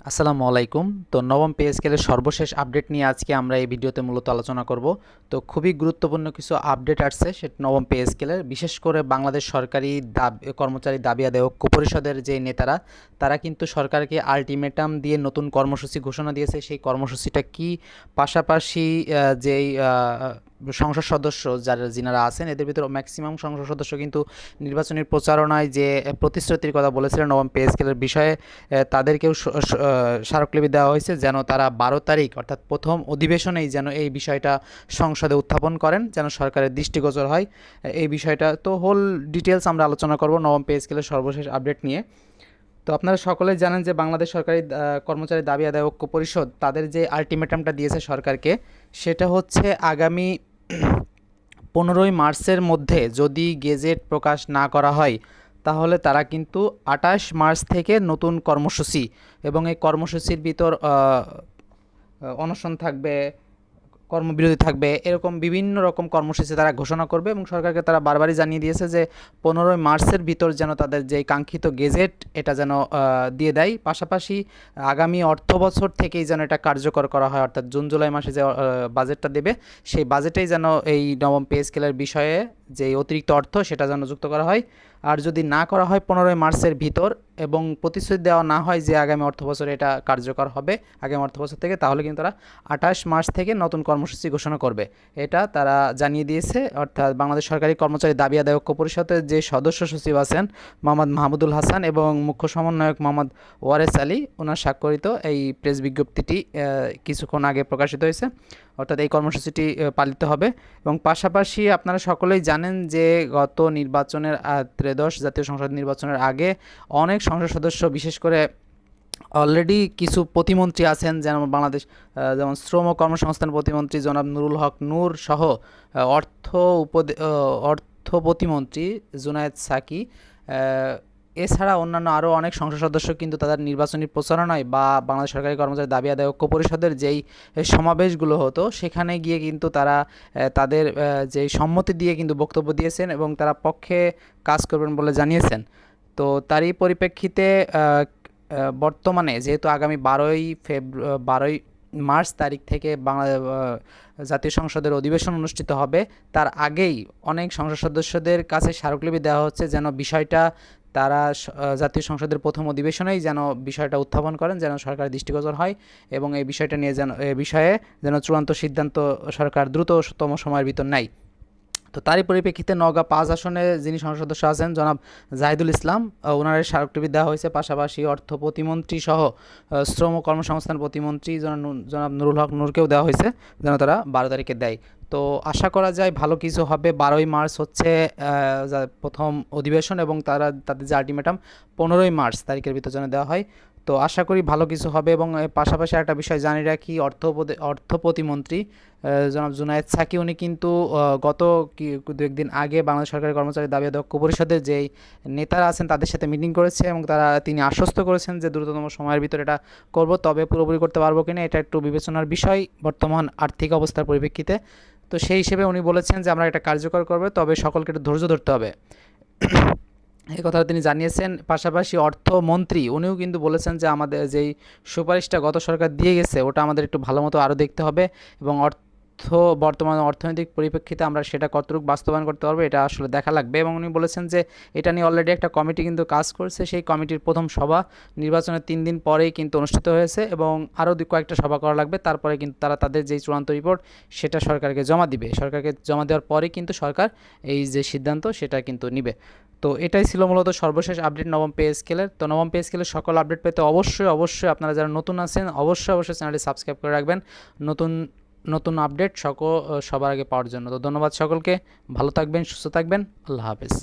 আসসালামু আলাইকুম। তো নবম পে স্কেলের সর্বশেষ আপডেট নিয়ে আজকে আমরা এই ভিডিওতে মূলত আলোচনা করব। তো খুবই গুরুত্বপূর্ণ কিছু আপডেট আসছে সেটা নবম পে স্কেলের, বিশেষ করে বাংলাদেশ সরকারি কর্মচারী দাবি আদায় ঐক্য পরিষদের যে নেতারা, তারা কিন্তু সরকারকে আলটিমেটাম দিয়ে নতুন কর্মসূচি ঘোষণা দিয়েছে। সেই কর্মসূচিটা কি, পাশাপাশি যেই সংসদ সদস্য যিনারা আছেন, এদের ভিতরে ম্যাক্সিমাম সংসদ সদস্য কিন্তু নির্বাচনী প্রচারণায় যে প্রতিশ্রুতির কথা বলেছিলেন নবম পে স্কেলের বিষয়ে, তাদেরকেও স্মারকলিপি দেওয়া হয়েছে যেন তারা 12 তারিখ অর্থাৎ প্রথম অধিবেশনেই যেন এই বিষয়টা সংসদে উত্থাপন করেন, যেন সরকারের দৃষ্টিগোচর হয় এই বিষয়টা। তো হোল ডিটেলস আমরা আলোচনা করব নবম পে স্কেলের সর্বশেষ আপডেট নিয়ে। তো আপনারা সকলেই জানেন যে বাংলাদেশ সরকারি কর্মচারী দাবি আদায় ঐক্য পরিষদ তাদের যে আলটিমেটামটা দিয়েছে সরকারকে, সেটা হচ্ছে আগামী 15ই মার্চের মধ্যে যদি গেজেট প্রকাশ না করা হয়, তাহলে তারা কিন্তু 28 মার্চ থেকে নতুন কর্মসূচি, এবং এই কর্মসূচির ভিতর অনশন থাকবে, কর্মবিরতি থাকবে, এরকম বিভিন্ন রকম কর্মসূচি তারা ঘোষণা করবে। এবং সরকারকে তারা বারবারই জানিয়ে দিয়েছে যে 15ই মার্চের ভিতর যেন তাদের যে কাঙ্ক্ষিত গেজেট এটা যেন দিয়ে দেয়। পাশাপাশি আগামী অর্থ বছর থেকেই যেন এটা কার্যকর করা হয়, অর্থাৎ জুন জুলাই মাসে যে বাজেটটা দেবে, সেই বাজেটেই যেন এই নবম পে স্কেলের বিষয়ে যে অতিরিক্ত অর্থ সেটা যেন যুক্ত করা হয়। আর যদি না করা হয় 15ই মার্চের ভিতর, এবং প্রতিশ্রুতি দেওয়া না হয় যে আগামী অর্থ বছরে এটা কার্যকর হবে আগামী অর্থ বছর থেকে, তাহলে কিন্তু তারা 28 মার্চ থেকে নতুন কর্মসূচি ঘোষণা করবে, এটা তারা জানিয়ে দিয়েছে। অর্থাৎ বাংলাদেশ সরকারি কর্মচারী দাবি আদায় ঐক্য পরিষদের যে সদস্য সচিব আছেন মোহাম্মদ মাহমুদুল হাসান এবং মুখ্য সমন্বয়ক মোহাম্মদ ওয়ারেস আলী, ওনার স্বাক্ষরিত এই প্রেস বিজ্ঞপ্তিটি কিছুক্ষণ আগে প্রকাশিত হয়েছে। অর্থাৎ এই কর্মসূচিটি পালিত হবে। এবং পাশাপাশি আপনারা সকলেই জানেন যে গত নির্বাচনের ত্রয়োদশ জাতীয় সংসদ নির্বাচনের আগে অনেক সংসদ সদস্য, বিশেষ করে অলরেডি কিছু প্রতিমন্ত্রী আছেন, যেমন বাংলাদেশ যেমন শ্রম ও কর্মসংস্থান প্রতিমন্ত্রী জনাব নুরুল হক নূর সহ অর্থ অর্থ প্রতিমন্ত্রী জুনায়েদ সাকি, এছাড়া অন্যান্য আরও অনেক সংসদ সদস্য কিন্তু তাদের নির্বাচনী প্রচারণায় বা বাংলাদেশ সরকারি কর্মচারী দাবি আদায় ঐক্য পরিষদের যেই সমাবেশগুলো হতো সেখানে গিয়ে কিন্তু তারা তাদের যেই সম্মতি দিয়ে কিন্তু বক্তব্য দিয়েছেন এবং তারা পক্ষে কাজ করবেন বলে জানিয়েছেন। তো তারই পরিপ্রেক্ষিতে বর্তমানে যেহেতু আগামী 12ই মার্চ তারিখ থেকে জাতীয় সংসদের অধিবেশন অনুষ্ঠিত হবে, তার আগেই অনেক সংসদ সদস্যদের কাছে স্মারকলিপি দেওয়া হচ্ছে যেন বিষয়টা তারা জাতীয় সংসদের প্রথম অধিবেশনেই যেন বিষয়টা উত্থাপন করেন, যেন সরকারের দৃষ্টিগোচর হয়, এবং এই বিষয়টা নিয়ে যেন বিষয়ে যেন চূড়ান্ত সিদ্ধান্ত সরকার দ্রুততম সময়ের ভিতর নেয়। তো তারই পরিপ্রেক্ষিতে নওগাঁ 5 আসনে যিনি সংসদ সদস্য আছেন জনাব জাহিদুল ইসলাম, ওনার স্মারকলিপি দেওয়া হয়েছে। পাশাপাশি অর্থ প্রতিমন্ত্রী সহ শ্রম ও কর্মসংস্থান প্রতিমন্ত্রী জনাব নুরুল হক নূরকেও দেওয়া হয়েছে যেন তারা 12 তারিখে দেয়। তো আশা করা যায় ভালো কিছু হবে। 12ই মার্চ হচ্ছে প্রথম অধিবেশন, এবং তাদের যে আলটিমেটাম 15ই মার্চ তারিখের ভিতর যেন দেওয়া হয়। তো আশা করি ভালো কিছু হবে। এবং পাশাপাশি একটা বিষয় জানি রাখি, অর্থ প্রতিমন্ত্রী জনাব জুনায়েদ সাকি, উনি কিন্তু গত দু একদিন আগে বাংলাদেশ সরকারি কর্মচারী দাবি আদায় ঐক্য পরিষদের যেই নেতারা আছেন তাদের সাথে মিটিং করেছে, এবং তিনি আশ্বস্ত করেছেন যে দ্রুততম সময়ের ভিতরে এটা করব, তবে পুরোপুরি করতে পারবো কিনা এটা একটু বিবেচনার বিষয় বর্তমান আর্থিক অবস্থার পরিপ্রেক্ষিতে। তো সেই হিসেবে উনি বলেছেন যে আমরা এটা কার্যকর করবে, তবে সকলকে একটু ধৈর্য ধরতে হবে, এই কথা তিনি জানিয়েছেন। পাশাপাশি অর্থমন্ত্রী উনিও কিন্তু বলেছেন যে আমাদের যেই সুপারিশটা গত সরকার দিয়ে গেছে ওটা আমাদের একটু ভালো মতো আরও দেখতে হবে, এবং বর্তমান অর্থনৈতিক পরিপ্রেক্ষিতে আমরা সেটা কতটুকু বাস্তবায়ন করতে পারবো এটা আসলে দেখা লাগবে। এবং উনি বলেছেন যে এটা নিয়ে অলরেডি একটা কমিটি কিন্তু কাজ করছে, সেই কমিটির প্রথম সভা নির্বাচনের 3 দিন পরেই কিন্তু অনুষ্ঠিত হয়েছে, এবং আরও কয়েকটা সভা করা লাগবে। তারপরে কিন্তু তারা তাদের যেই চূড়ান্ত রিপোর্ট সেটা সরকারকে জমা দিবে। সরকারকে জমা দেওয়ার পরেই কিন্তু সরকার এই যে সিদ্ধান্ত সেটা কিন্তু নিবে। তো এটাই ছিল মূলত সর্বশেষ আপডেট নবম পে স্কেলের। তো নবম পে স্কেলের সকল আপডেট পেতে অবশ্যই আপনারা যারা নতুন আছেন অবশ্যই চ্যানেলটি সাবস্ক্রাইব করে রাখবেন নতুন নতুন আপডেট সবার আগে পাওয়ার জন্য। তো ধন্যবাদ সকলকে, ভালো থাকবেন, সুস্থ থাকবেন, আল্লাহ হাফেজ।